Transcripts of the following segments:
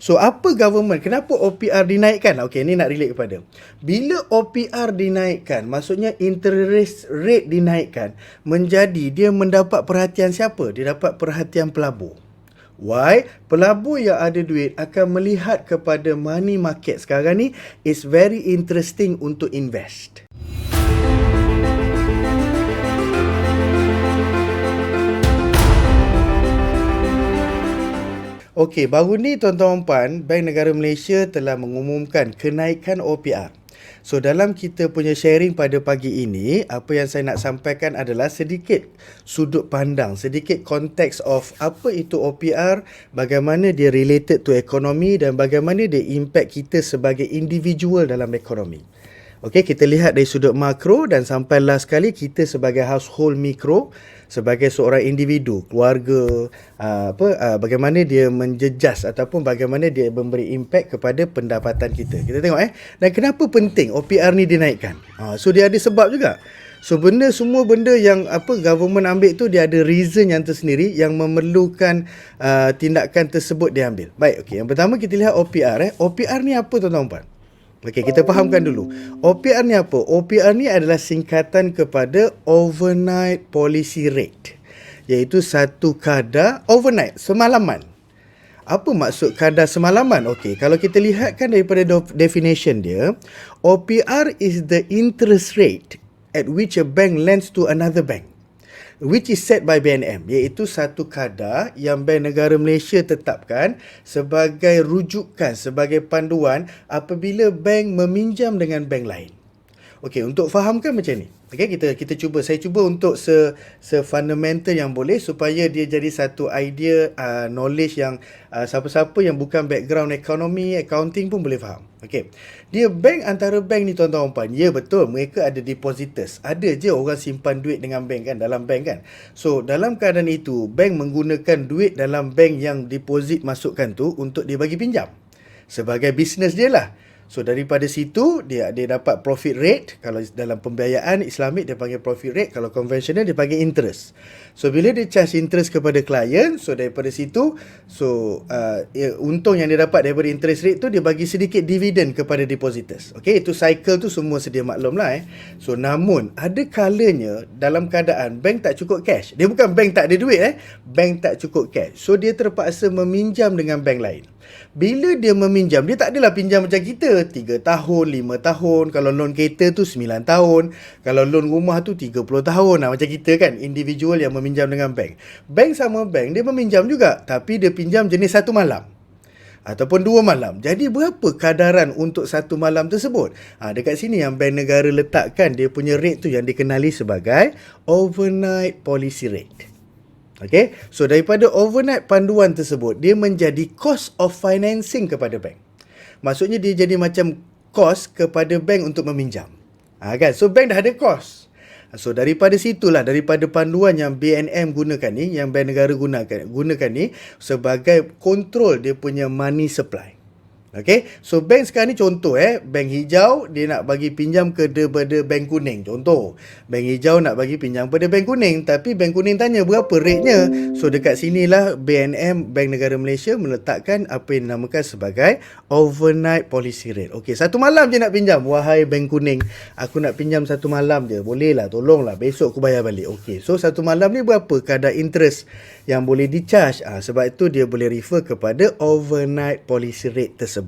So apa government, kenapa OPR dinaikkan? Okey, ni nak relate kepada. Bila OPR dinaikkan, maksudnya interest rate dinaikkan, menjadi dia mendapat perhatian siapa? Dia dapat perhatian pelabur. Why? Pelabur yang ada duit akan melihat kepada money market sekarang ni is very interesting untuk invest. Okey, baru ni tuan-tuan dan puan, Bank Negara Malaysia telah mengumumkan kenaikan OPR. So dalam kita punya sharing pada pagi ini, apa yang saya nak sampaikan adalah sedikit sudut pandang, sedikit konteks of apa itu OPR, bagaimana dia related to ekonomi dan bagaimana dia impact kita sebagai individual dalam ekonomi. Okey, kita lihat dari sudut makro dan sampai last kali kita sebagai household mikro, sebagai seorang individu, keluarga, bagaimana dia menjejas ataupun bagaimana dia memberi impact kepada pendapatan kita. Kita tengok dan kenapa penting OPR ni dinaikkan. So dia ada sebab juga. So semua benda yang government ambil tu dia ada reason yang tersendiri yang memerlukan tindakan tersebut diambil. Baik, okey. Yang pertama kita lihat OPR. OPR ni apa tuan-tuan puan? Okey, kita fahamkan dulu. OPR ni apa? OPR ni adalah singkatan kepada Overnight Policy Rate. Iaitu satu kadar overnight, semalaman. Apa maksud kadar semalaman? Okey, kalau kita lihatkan daripada definition dia, OPR is the interest rate at which a bank lends to another bank, which is set by BNM, iaitu satu kadar yang Bank Negara Malaysia tetapkan sebagai rujukan, sebagai panduan apabila bank meminjam dengan bank lain. Okey, untuk fahamkan macam ni. Okey, saya cuba untuk fundamental yang boleh supaya dia jadi satu idea, knowledge yang siapa-siapa yang bukan background ekonomi, accounting pun boleh faham. Okey. Dia bank, antara bank ni tuan-tuan puan, ya betul, mereka ada depositors. Ada je orang simpan duit dengan bank kan, dalam bank kan. So dalam keadaan itu, bank menggunakan duit dalam bank yang deposit masukkan tu untuk dia bagi pinjam. Sebagai bisnes dia lah. So daripada situ dia dapat profit rate. Kalau dalam pembiayaan Islamik dia panggil profit rate, kalau konvensional dia panggil interest. So bila dia charge interest kepada klien, so daripada situ untung yang dia dapat daripada interest rate tu dia bagi sedikit dividen kepada depositors. Okey, itu cycle tu semua sedia maklum lah. So namun ada kalanya dalam keadaan bank tak cukup cash. Dia bukan bank tak ada duit bank tak cukup cash. So dia terpaksa meminjam dengan bank lain. Bila dia meminjam, dia tak adalah pinjam macam kita 3 tahun, 5 tahun. Kalau loan kereta tu 9 tahun. Kalau loan rumah tu 30 tahun. Macam kita kan, individual yang meminjam dengan bank. Bank sama bank, dia meminjam juga. Tapi dia pinjam jenis 1 malam ataupun 2 malam. Jadi berapa kadaran untuk 1 malam tersebut? Dekat sini yang Bank Negara letakkan dia punya rate tu yang dikenali sebagai Overnight Policy Rate. Okay, so daripada overnight panduan tersebut, dia menjadi cost of financing kepada bank. Maksudnya dia jadi macam cost kepada bank untuk meminjam. Kan? So bank dah ada cost. So daripada situlah, daripada panduan yang BNM gunakan ni, yang Bank Negara gunakan ni sebagai kontrol dia punya money supply. Okay, so bank sekarang ni contoh bank hijau dia nak bagi pinjam kepada bank kuning. Contoh, bank hijau nak bagi pinjam kepada bank kuning, tapi bank kuning tanya berapa rate-nya. So dekat sinilah BNM, Bank Negara Malaysia meletakkan apa yang dinamakan sebagai Overnight Policy Rate. Okay, 1 malam je nak pinjam. Wahai bank kuning, aku nak pinjam 1 malam je. Boleh lah, tolonglah, besok aku bayar balik. Okay, so 1 malam ni berapa kadar interest yang boleh di-charge? Sebab itu dia boleh refer kepada Overnight Policy Rate tersebut.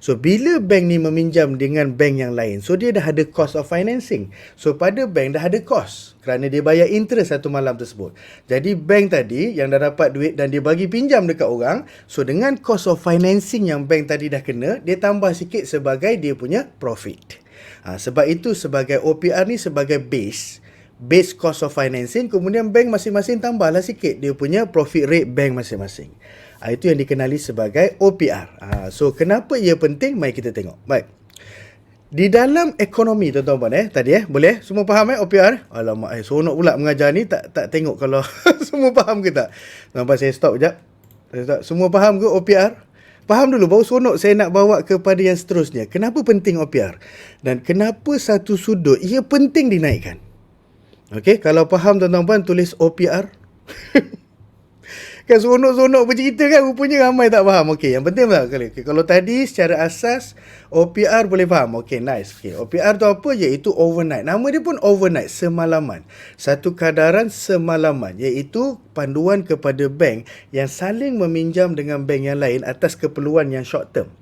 So bila bank ni meminjam dengan bank yang lain, so dia dah ada cost of financing. So pada bank dah ada cost kerana dia bayar interest 1 malam tersebut. Jadi bank tadi yang dah dapat duit dan dia bagi pinjam dekat orang, so dengan cost of financing yang bank tadi dah kena, dia tambah sikit sebagai dia punya profit. Sebab itu sebagai OPR ni sebagai base cost of financing, kemudian bank masing-masing tambahlah sikit dia punya profit rate bank masing-masing. Itu yang dikenali sebagai OPR. So kenapa ia penting? Mari kita tengok. Baik. Di dalam ekonomi tuan-tuan tadi boleh semua faham OPR? Alamak seronok pula mengajar ni, tak tengok kalau semua faham ke tak. Nampak saya stop sekejap. Semua faham ke OPR? Faham dulu, baru seronok saya nak bawa kepada yang seterusnya. Kenapa penting OPR? Dan kenapa satu sudut ia penting dinaikkan? Okey, kalau faham tuan-tuan tulis OPR. Kan seronok-seronok bercerita kan, rupanya ramai tak faham. Okey, yang penting lah kali. Okay, kalau tadi secara asas OPR boleh faham. Okey, nice. Okey, OPR tu apa? Iaitu overnight. Nama dia pun overnight, semalaman. Satu kadaran semalaman, iaitu panduan kepada bank yang saling meminjam dengan bank yang lain atas keperluan yang short term.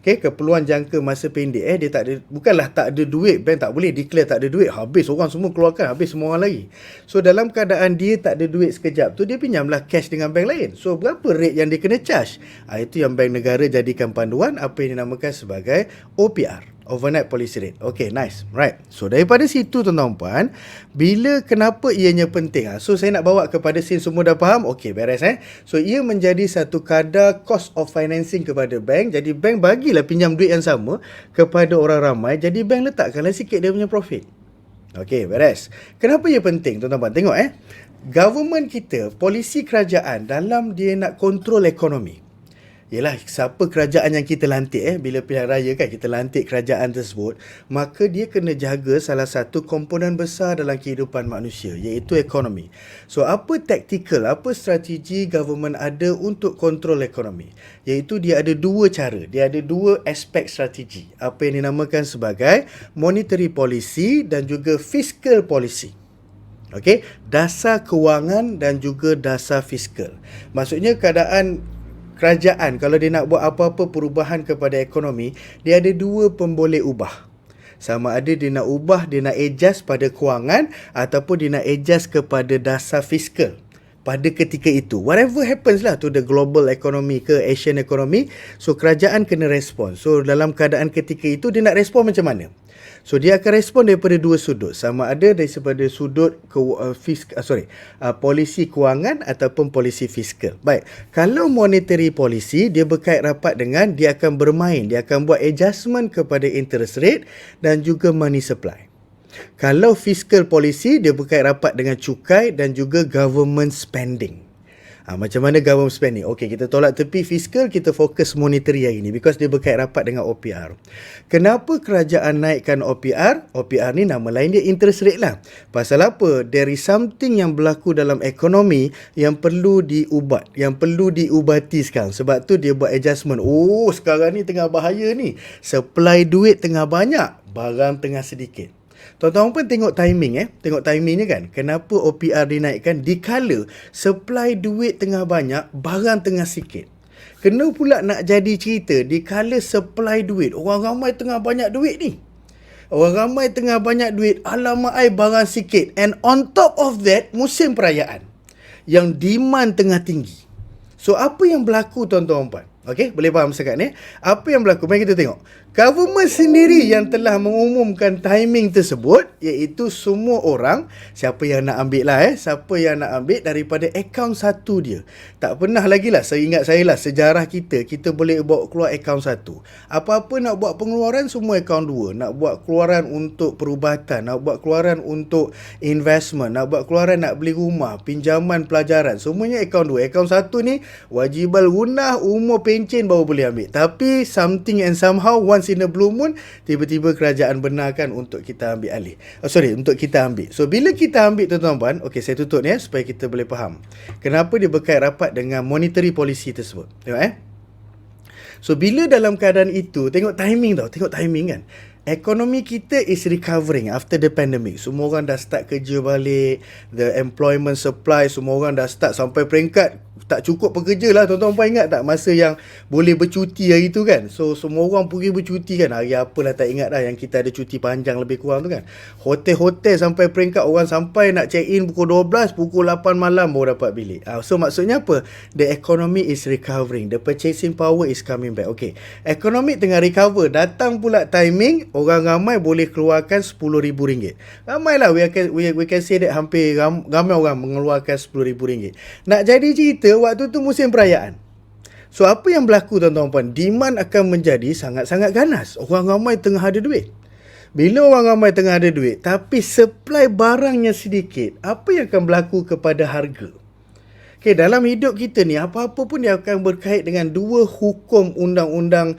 Okay, keperluan jangka masa pendek. Dia tak ada, bukanlah tak ada duit, bank tak boleh declare tak ada duit, habis orang semua keluarkan, habis semua orang lagi. So dalam keadaan dia tak ada duit sekejap tu, dia pinjamlah cash dengan bank lain. So berapa rate yang dia kena charge? Itu yang bank negara jadikan panduan, apa yang dinamakan sebagai OPR, overnight policy rate. Okay, nice. Right. So daripada situ tuan-tuan puan, kenapa ianya penting? So saya nak bawa kepada scene, semua dah faham? Okay, beres So ia menjadi satu kadar cost of financing kepada bank. Jadi bank bagilah pinjam duit yang sama kepada orang ramai. Jadi bank letakkanlah sikit dia punya profit. Okay, beres. Kenapa ia penting tuan-tuan puan? Tengok government kita, polisi kerajaan dalam dia nak kontrol ekonomi. Yelah, siapa kerajaan yang kita lantik bila pilihan raya kan, kita lantik kerajaan tersebut, maka dia kena jaga salah satu komponen besar dalam kehidupan manusia, iaitu ekonomi. So apa taktikal, apa strategi government ada untuk kontrol ekonomi? Iaitu dia ada dua cara, dia ada dua aspek strategi, apa yang dinamakan sebagai monetary policy dan juga fiscal policy. Okey, dasar kewangan dan juga dasar fiskal. Maksudnya keadaan kerajaan kalau dia nak buat apa-apa perubahan kepada ekonomi, dia ada dua pemboleh ubah. Sama ada dia nak ubah, dia nak adjust pada kewangan ataupun dia nak adjust kepada dasar fiskal. Pada ketika itu, whatever happens lah to the global economy ke Asian economy, so kerajaan kena respon. So dalam keadaan ketika itu dia nak respon macam mana? So dia akan respon daripada dua sudut, sama ada daripada sudut polisi kewangan ataupun polisi fiskal. Baik, kalau monetary policy dia berkait rapat dengan dia akan bermain, dia akan buat adjustment kepada interest rate dan juga money supply. Kalau fiscal policy dia berkait rapat dengan cukai dan juga government spending. Macam mana government spending? Okey, kita tolak tepi fiskal, kita fokus monetary hari ni because dia berkait rapat dengan OPR. Kenapa kerajaan naikkan OPR? OPR ni nama lain dia interest rate lah. Pasal apa? There is something yang berlaku dalam ekonomi yang perlu diubat, yang perlu diubati sekarang. Sebab tu dia buat adjustment. Sekarang ni tengah bahaya ni. Supply duit tengah banyak, barang tengah sedikit. Tuan-tuan pun tengok timing tengok timingnya kan. Kenapa OPR dinaikkan dikala supply duit tengah banyak, barang tengah sikit. Kena pula nak jadi cerita dikala supply duit, orang ramai tengah banyak duit ni. Orang ramai tengah banyak duit, alamak barang sikit. And on top of that, musim perayaan yang demand tengah tinggi. So apa yang berlaku tuan-tuan puan? Okey, boleh faham sekat ni? Apa yang berlaku? Mari kita tengok. Government sendiri yang telah mengumumkan timing tersebut, iaitu semua orang, siapa yang nak ambil lah siapa yang nak ambil daripada akaun satu dia. Tak pernah lagi lah, seingat saya lah, sejarah kita boleh bawa keluar akaun satu. Apa-apa nak buat pengeluaran, semua akaun dua. Nak buat keluaran untuk perubatan, nak buat keluaran untuk investment, nak buat keluaran nak beli rumah, pinjaman pelajaran, semuanya akaun dua. Akaun satu ni, wajibal gunah, umur pencen baru boleh ambil. Tapi something and somehow once in a blue moon, tiba-tiba kerajaan benarkan untuk kita ambil alih. Untuk kita ambil. So bila kita ambil tuan-tuan puan, okey saya tutup ni supaya kita boleh faham. Kenapa dia berkait rapat dengan monetary policy tersebut. Tengok So bila dalam keadaan itu, tengok timing kan. Ekonomi kita is recovering after the pandemic. Semua orang dah start kerja balik, the employment supply, semua orang dah start sampai peringkat tak cukup pekerja lah. Tuan-tuan puan ingat tak masa yang boleh bercuti hari tu kan? So semua orang pergi bercuti kan. Hari apalah tak ingat dah yang kita ada cuti panjang lebih kurang tu kan. Hotel-hotel sampai peringkat orang sampai nak check in pukul 12, pukul 8 malam baru dapat bilik. So maksudnya apa? The economy is recovering. The purchasing power is coming back. Okay, ekonomi tengah recover. Datang pula timing, orang ramai boleh keluarkan RM10,000. Ramai lah, we can say that hampir ramai orang mengeluarkan RM10,000. Nak jadi cerita, waktu tu musim perayaan. So apa yang berlaku tuan-tuan puan? Demand akan menjadi sangat-sangat ganas. Orang ramai tengah ada duit. Bila orang ramai tengah ada duit, tapi supply barangnya sedikit, apa yang akan berlaku kepada harga? Okay, dalam hidup kita ni, apa-apa pun dia akan berkait dengan dua hukum undang-undang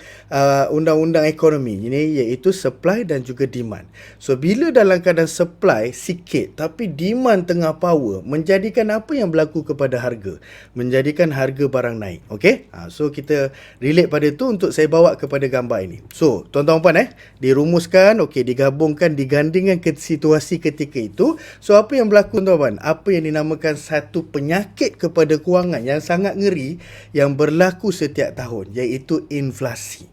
ekonomi. Ini iaitu supply dan juga demand. So, bila dalam keadaan supply sikit tapi demand tengah power, menjadikan apa yang berlaku kepada harga? Menjadikan harga barang naik. Okay? So, kita relate pada tu untuk saya bawa kepada gambar ini. So, tuan-tuan puan dirumuskan, okay, digabungkan, digandingkan ke situasi ketika itu. So, apa yang berlaku tuan-tuan? Apa yang dinamakan satu penyakit kepada kewangan yang sangat ngeri yang berlaku setiap tahun, iaitu inflasi.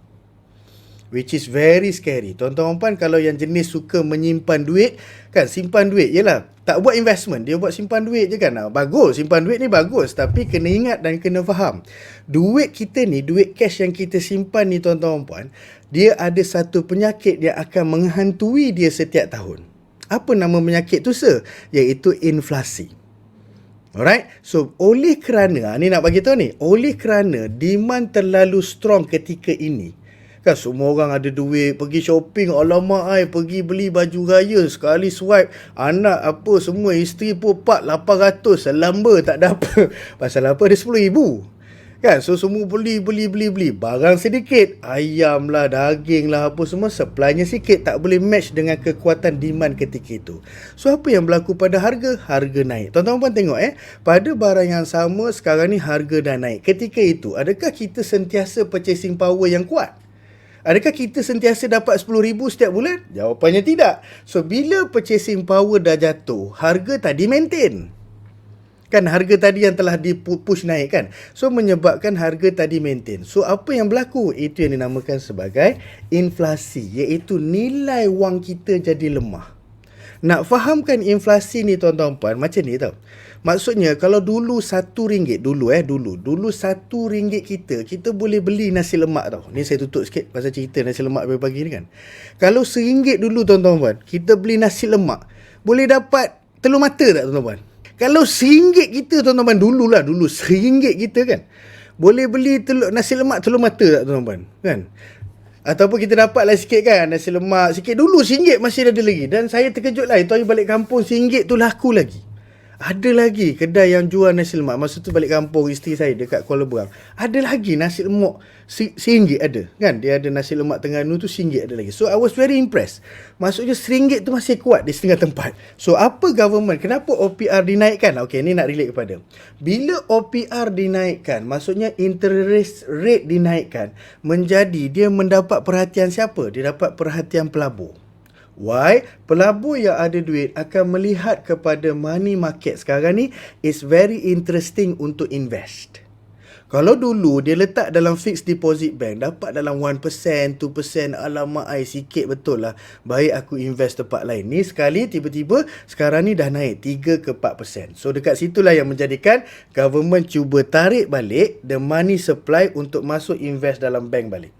Which is very scary. Tuan-tuan puan, kalau yang jenis suka menyimpan duit, kan, simpan duit, yelah, tak buat investment, dia buat simpan duit je kan. Bagus, simpan duit ni bagus, tapi kena ingat dan kena faham. Duit kita ni, duit cash yang kita simpan ni tuan-tuan puan, dia ada satu penyakit yang akan menghantui dia setiap tahun. Apa nama penyakit tu, sir? Iaitu inflasi. Alright, so oleh kerana, ni nak bagi tahu ni, oleh kerana demand terlalu strong ketika ini, kan semua orang ada duit, pergi shopping, alamak pergi beli baju raya, sekali swipe, anak apa semua, isteri pun 800, selamba tak ada apa. Pasal apa? Ada 10,000. Kan, so semua beli, barang sedikit, ayam lah, daging lah, apa semua, supply-nya sikit, tak boleh match dengan kekuatan demand ketika itu. So, apa yang berlaku pada harga? Harga naik. Tuan-tuan pun tengok pada barang yang sama, sekarang ni harga dah naik. Ketika itu, adakah kita sentiasa purchasing power yang kuat? Adakah kita sentiasa dapat 10,000 setiap bulan? Jawapannya tidak. So, bila purchasing power dah jatuh, harga tadi maintain. Kan harga tadi yang telah dipush naik kan. So menyebabkan harga tadi maintain. So apa yang berlaku? Itu yang dinamakan sebagai inflasi. Iaitu nilai wang kita jadi lemah. Nak fahamkan inflasi ni tuan-tuan puan, macam ni tau. Maksudnya kalau dulu RM1 dulu RM1 kita boleh beli nasi lemak tau. Ni saya tutup sikit pasal cerita nasi lemak pagi ni kan. Kalau RM1 dulu tuan-tuan puan, kita beli nasi lemak, boleh dapat telur mata tak tuan-tuan puan? Kalau RM1 kita tuan-tuan, dulu RM1 kita kan, boleh beli nasi lemak telur mata tak tuan-tuan kan? Ataupun kita dapat lah sikit kan, nasi lemak sikit. Dulu RM1 masih ada lagi. Dan saya terkejut lah, itu hari balik kampung RM1 tu laku lagi. Ada lagi kedai yang jual nasi lemak. Masa tu balik kampung isteri saya dekat Kuala Berang, ada lagi nasi lemak RM1 ada kan. Dia ada nasi lemak Terengganu tu RM1 ada lagi. So I was very impressed. Maksudnya RM1 tu masih kuat di setengah tempat. So apa government, kenapa OPR dinaikkan? Okay, ni nak relate kepada, bila OPR dinaikkan, maksudnya interest rate dinaikkan, menjadi dia mendapat perhatian siapa? Dia dapat perhatian pelabur. Why? Pelabur yang ada duit akan melihat kepada money market sekarang ni is very interesting untuk invest. Kalau dulu dia letak dalam fixed deposit bank, dapat dalam 1%, 2%, alamak sikit betul lah, baik aku invest tempat lain. Ni sekali tiba-tiba sekarang ni dah naik 3 ke 4%. So dekat situlah yang menjadikan government cuba tarik balik the money supply untuk masuk invest dalam bank balik.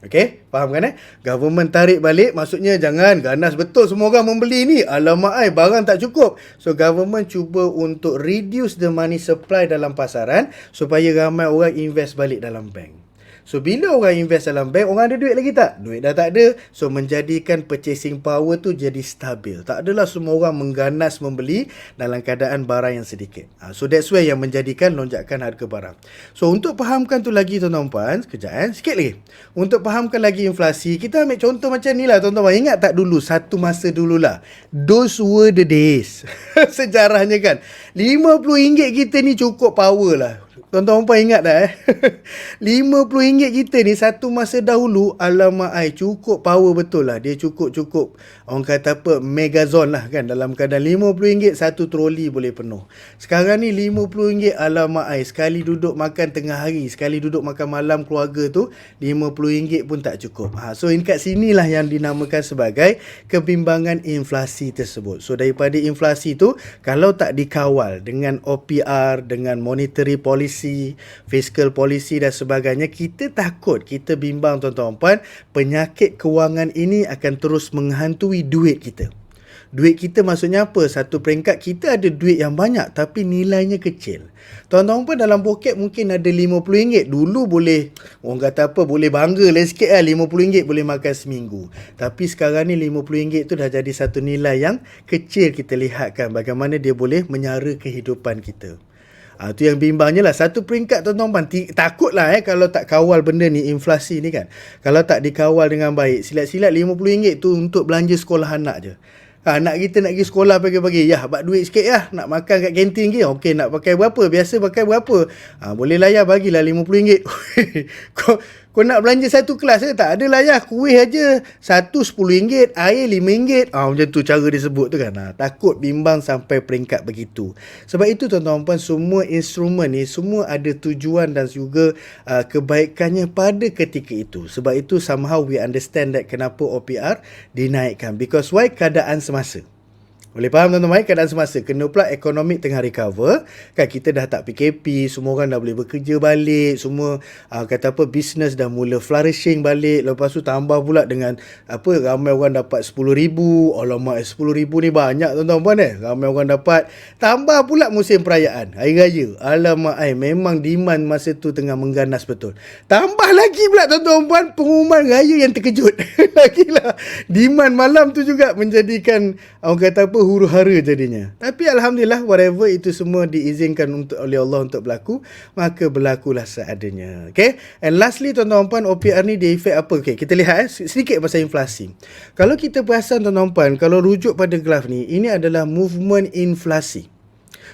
Okay, faham kan Government tarik balik, maksudnya jangan ganas betul semua orang membeli ni, alamak barang tak cukup. So government cuba untuk reduce the money supply dalam pasaran supaya ramai orang invest balik dalam bank. So bila orang invest dalam bank, orang ada duit lagi tak? Duit dah tak ada. So menjadikan purchasing power tu jadi stabil. Tak adalah semua orang mengganas membeli dalam keadaan barang yang sedikit. So that's why yang menjadikan lonjakan harga barang. So untuk fahamkan tu lagi tuan-tuan puan, sekejap sikit lagi. Untuk fahamkan lagi inflasi, kita ambil contoh macam ni lah tuan-tuan. Ingat tak dulu, satu masa dululah, those were the days. Sejarahnya kan, RM50 kita ni cukup power lah. Tuan-tuan puan ingat tak RM50 kita ni satu masa dahulu, alamak cukup power betul lah. Dia cukup orang kata apa, megazone lah kan. Dalam keadaan RM50 satu troli boleh penuh. Sekarang ni RM50, alamak sekali duduk makan tengah hari, sekali duduk makan malam keluarga tu, RM50 pun tak cukup. So kat sinilah yang dinamakan sebagai kebimbangan inflasi tersebut. So daripada inflasi tu, kalau tak dikawal dengan OPR, dengan monetary policy, fiscal policy dan sebagainya, kita takut, kita bimbang tuan-tuan puan, penyakit kewangan ini akan terus menghantui duit kita. Duit kita maksudnya apa? Satu peringkat kita ada duit yang banyak tapi nilainya kecil. Tuan-tuan puan dalam poket mungkin ada RM50. Dulu boleh, orang kata apa, boleh bangga lah sikit lah, RM50 boleh makan seminggu. Tapi sekarang ni RM50 tu dah jadi satu nilai yang kecil. Kita lihatkan bagaimana dia boleh menyara kehidupan kita. Tu yang bimbangnya lah. Satu peringkat tuan-tuan, takutlah kalau tak kawal benda ni, inflasi ni kan. Kalau tak dikawal dengan baik, silat-silat RM50 tu untuk belanja sekolah anak je. Anak kita nak pergi sekolah pagi-pagi, bak duit sikit nak makan kat kantin ke. Okey, nak pakai berapa? Biasa pakai berapa? Boleh layar, bagilah RM50. Kau nak belanja satu kelas ke? Tak ada layar, kuih aja. Satu RM10, air RM5. Macam tu cara dia sebut tu kan. Takut bimbang sampai peringkat begitu. Sebab itu tuan-tuan puan, semua instrumen ni semua ada tujuan dan juga kebaikannya pada ketika itu. Sebab itu somehow we understand that kenapa OPR dinaikkan. Because why? Keadaan semasa. Boleh faham tuan-tuan, keadaan semasa. Kena pula ekonomi tengah recover. Kan kita dah tak PKP, semua orang dah boleh bekerja balik, semua kata apa, business dah mula flourishing balik. Lepas tu tambah pula dengan ramai orang dapat RM10,000. Alamak, RM10,000 ni banyak tuan-tuan puan ramai orang dapat. Tambah pula musim perayaan, Hari Raya. Alamak, memang demand masa tu tengah mengganas betul. Tambah lagi pula tuan-tuan puan, pengumuman raya yang terkejut. Lagilah demand malam tu juga menjadikan orang kata apa, huru-hara jadinya. Tapi alhamdulillah, whatever itu semua diizinkan oleh Allah untuk berlaku, maka berlakulah seadanya. Okay. And lastly tuan-tuan puan, OPR ni dia efek apa? Okay, kita lihat sedikit pasal inflasi. Kalau kita perasan tuan-tuan puan, kalau rujuk pada graf ni, ini adalah movement inflasi.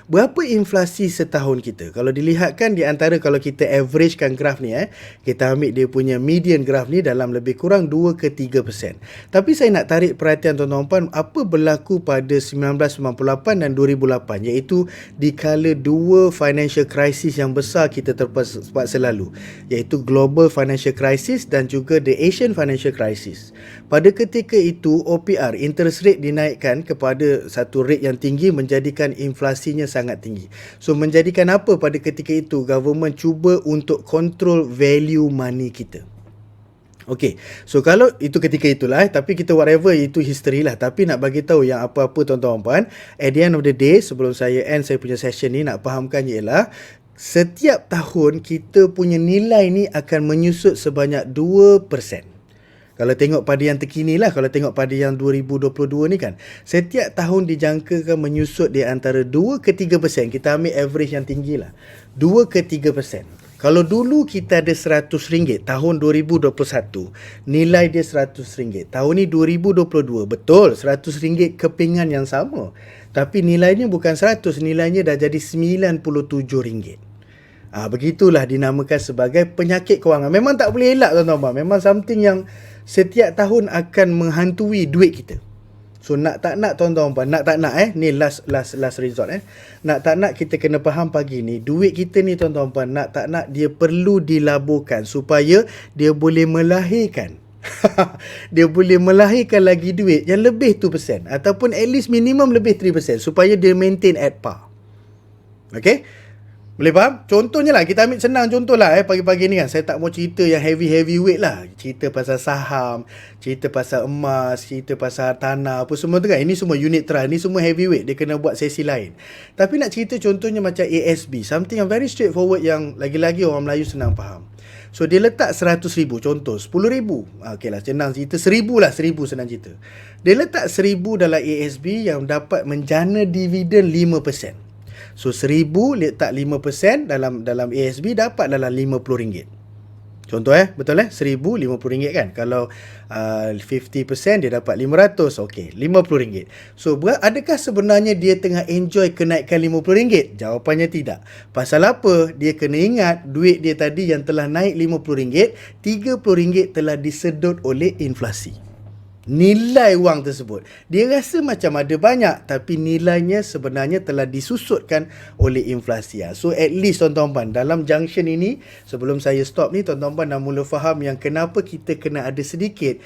Berapa inflasi setahun kita? Kalau dilihatkan di antara, kalau kita averagekan graf ni, kita ambil dia punya median graf ni dalam lebih kurang 2 ke 3%. Tapi saya nak tarik perhatian tuan-tuan puan, apa berlaku pada 1998 dan 2008, iaitu di kala dua financial crisis yang besar kita terpaksa lalu, iaitu global financial crisis dan juga the Asian financial crisis. Pada ketika itu, OPR, interest rate dinaikkan kepada satu rate yang tinggi, menjadikan inflasinya sangat tinggi. So menjadikan apa pada ketika itu? Government cuba untuk control value money kita. Okay, so kalau itu ketika itulah, tapi kita whatever, itu history lah. Tapi nak bagi tahu yang apa-apa tuan-tuan puan, at the end of the day, sebelum saya end saya punya session ni, nak fahamkan ialah setiap tahun kita punya nilai ni akan menyusut sebanyak 2%. Kalau tengok pada yang terkini lah, kalau tengok pada yang 2022 ni kan, setiap tahun dijangkakan menyusut di antara 2 ke 3%. Kita ambil average yang tinggi lah, 2 ke 3%. Kalau dulu kita ada RM100 tahun 2021, nilai dia RM100. Tahun ni 2022, betul RM100 kepingan yang sama, tapi nilainya bukan 100, nilainya dah jadi RM97. Begitulah dinamakan sebagai penyakit kewangan. Memang tak boleh elak tuan-tuan. Memang something yang setiap tahun akan menghantui duit kita. So nak tak nak tuan-tuan puan, nak tak nak ni last resort nak tak nak kita kena faham pagi ni, duit kita ni tuan-tuan puan, nak tak nak dia perlu dilaburkan supaya dia boleh melahirkan dia boleh melahirkan lagi duit yang lebih 2% ataupun at least minimum lebih 3% supaya dia maintain at par. Okay, boleh faham? Contohnya lah, kita ambil senang contoh lah pagi-pagi ni kan, saya tak mau cerita yang heavy weight lah. Cerita pasal saham, cerita pasal emas, cerita pasal tanah, apa semua tu kan. Ini semua unit trust, ni semua heavyweight, dia kena buat sesi lain. Tapi nak cerita contohnya macam ASB, something yang very straightforward, yang lagi-lagi orang Melayu senang faham. So dia letak RM100,000, contoh RM10,000. Okey lah, senang cerita, RM1,000 lah, RM1,000 senang cerita. Dia letak RM1,000 dalam ASB yang dapat menjana dividen 5%. So 1,000 letak 5% dalam ASB, dapat dalam RM50. Contoh betul 1,000 RM50 kan. Kalau 50% dia dapat 500. Okey, RM50. So adakah sebenarnya dia tengah enjoy kenaikan RM50? Jawapannya tidak. Pasal apa? Dia kena ingat duit dia tadi yang telah naik RM50, RM30 telah disedot oleh inflasi. Nilai wang tersebut, dia rasa macam ada banyak, tapi nilainya sebenarnya telah disusutkan oleh inflasi. So at least tuan-tuan puan, dalam junction ini, sebelum saya stop ni, tuan-tuan puan dah mula faham yang kenapa kita kena ada sedikit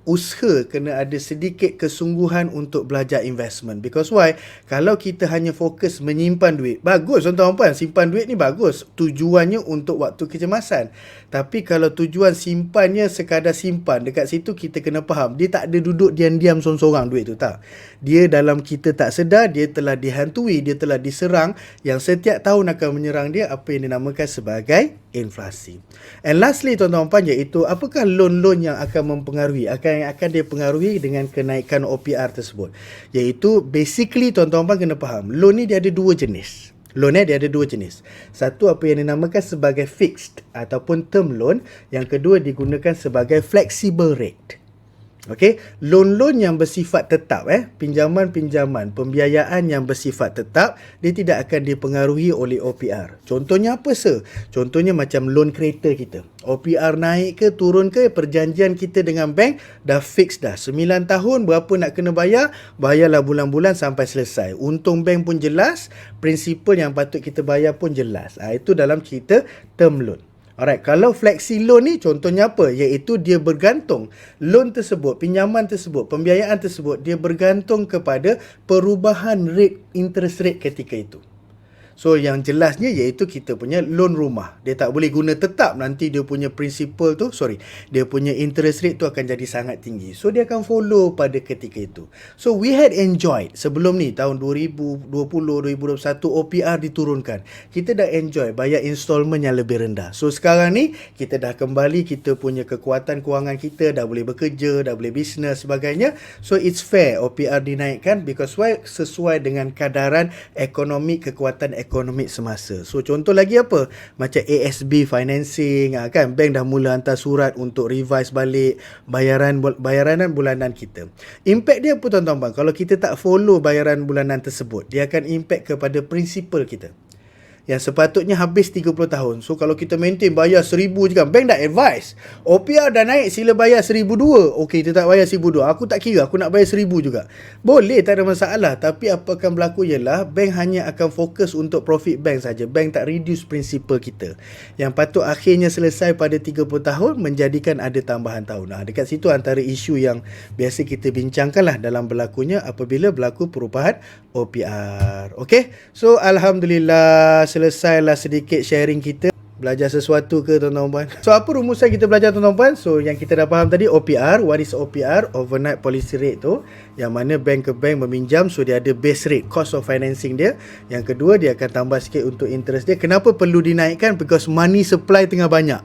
usaha, kena ada sedikit kesungguhan untuk belajar investment. Because why? Kalau kita hanya fokus menyimpan duit, bagus tuan-tuan puan, simpan duit ni bagus, tujuannya untuk waktu kecemasan. Tapi kalau tujuan simpannya sekadar simpan, dekat situ kita kena faham, dia tak ada duduk diam-diam sorang-sorang duit tu, tak. Dia dalam kita tak sedar, dia telah dihantui, dia telah diserang, yang setiap tahun akan menyerang dia apa yang dinamakan sebagai inflasi. And lastly tuan-tuan puan, iaitu apakah loan-loan yang akan mempengaruhi, akan dia pengaruhi dengan kenaikan OPR tersebut. Iaitu basically tuan-tuan puan kena faham, loan ni dia ada dua jenis. Loan dia ada dua jenis. Satu apa yang dinamakan sebagai fixed ataupun term loan. Yang kedua digunakan sebagai flexible rate. Okey, loan-loan yang bersifat tetap, pinjaman-pinjaman, pembiayaan yang bersifat tetap, dia tidak akan dipengaruhi oleh OPR. Contohnya apa sir? Contohnya macam loan kereta kita. OPR naik ke turun ke, perjanjian kita dengan bank dah fix dah. 9 tahun berapa nak kena bayar, bayarlah bulan-bulan sampai selesai. Untung bank pun jelas, prinsipal yang patut kita bayar pun jelas. Itu dalam cerita term loan. Alright, kalau flexi loan ni contohnya apa? Iaitu dia bergantung. Loan tersebut, pinjaman tersebut, pembiayaan tersebut, dia bergantung kepada perubahan rate, interest rate ketika itu. So yang jelasnya iaitu kita punya loan rumah. Dia tak boleh guna tetap, nanti dia punya principal tu, dia punya interest rate tu akan jadi sangat tinggi. So dia akan follow pada ketika itu. So we had enjoyed sebelum ni tahun 2020, 2021 OPR diturunkan. Kita dah enjoy bayar installment yang lebih rendah. So sekarang ni kita dah kembali, kita punya kekuatan kewangan kita dah boleh bekerja, dah boleh bisnes sebagainya. So it's fair OPR dinaikkan because why? Sesuai dengan kadaran ekonomi, kekuatan ekonomi semasa. So contoh lagi apa? Macam ASB financing, kan bank dah mula hantar surat untuk revise balik bayaran bulanan kita. Impact dia apa tuan-tuan? Kalau kita tak follow bayaran bulanan tersebut, dia akan impact kepada prinsipal kita yang sepatutnya habis 30 tahun. So kalau kita maintain bayar 1,000 je kan, bank dah advise, OPR dah naik, sila bayar 1,200. Okey, kita tak bayar 1,200. Aku tak kira, aku nak bayar 1,000 juga. Boleh, tak ada masalah. Tapi apa akan berlaku ialah bank hanya akan fokus untuk profit bank saja. Bank tak reduce prinsipal kita. Yang patut akhirnya selesai pada 30 tahun menjadikan ada tambahan tahun. Dekat situ antara isu yang biasa kita bincangkan lah dalam berlakunya apabila berlaku perubahan OPR. Okey, so alhamdulillah selesailah sedikit sharing kita. Belajar sesuatu ke tuan-tuan? So apa rumusan kita belajar tuan-tuan? So yang kita dah faham tadi OPR. What is OPR? Overnight policy rate tu, yang mana bank ke bank meminjam, so dia ada base rate, cost of financing dia. Yang kedua, dia akan tambah sikit untuk interest dia. Kenapa perlu dinaikkan? Because money supply tengah banyak.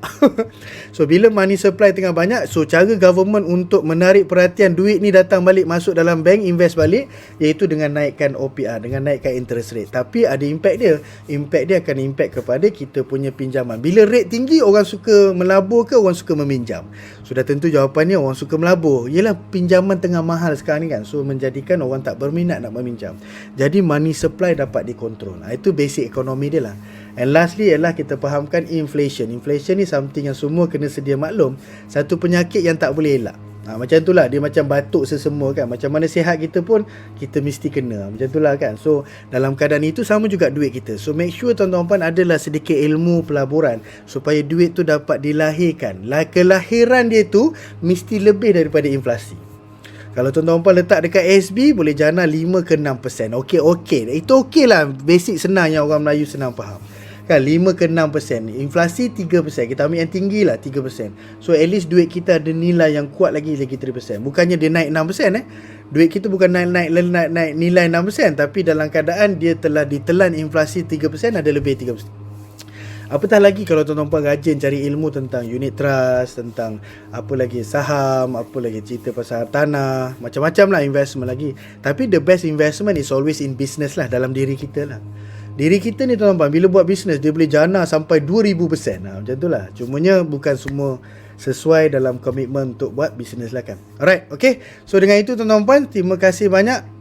So bila money supply tengah banyak, so cara government untuk menarik perhatian duit ni datang balik masuk dalam bank, invest balik, iaitu dengan naikkan OPR, dengan naikkan interest rate. Tapi ada impact dia. Impact dia akan impact kepada kita punya pinjaman. Bila rate tinggi, orang suka melabur ke orang suka meminjam? Sudah tentu jawapannya orang suka melabur. Yelah, pinjaman tengah mahal sekarang ni kan. So menjadikan orang tak berminat nak meminjam. Jadi money supply dapat dikontrol. Itu basic ekonomi dia lah. And lastly ialah kita fahamkan inflation. Inflation ni something yang semua kena sedia maklum. Satu penyakit yang tak boleh elak. Macam itulah, dia macam batuk sesemua kan. Macam mana sihat kita pun kita mesti kena. Macam itulah kan. So dalam keadaan itu sama juga duit kita. So make sure tuan-tuan adalah sedikit ilmu pelaburan supaya duit tu dapat dilahirkan. Kelahiran dia tu mesti lebih daripada inflasi. Kalau tuan-tuan letak dekat ASB, boleh jana 5 ke 6%. Okey. Itu okey lah. Basic senang yang orang Melayu senang faham. Kan 5 ke 6%. Inflasi 3%. Kita ambil yang tinggi lah 3%. So at least duit kita ada nilai yang kuat lagi 3%. Bukannya dia naik 6%. Duit kita bukan naik nilai 6%. Tapi dalam keadaan dia telah ditelan inflasi 3%, ada lebih 3%. Apatah lagi kalau tuan-tuan rajin cari ilmu tentang unit trust, tentang apa lagi saham, apa lagi cerita pasal tanah, macam-macam lah investment lagi. Tapi the best investment is always in business lah, dalam diri kita lah. Diri kita ni tuan-tuan, bila buat bisnes, dia boleh jana sampai 2000%. Macam tu lah. Cumanya bukan semua sesuai dalam komitmen untuk buat bisnes lah kan. Alright, okay. So dengan itu tuan-tuan, terima kasih banyak.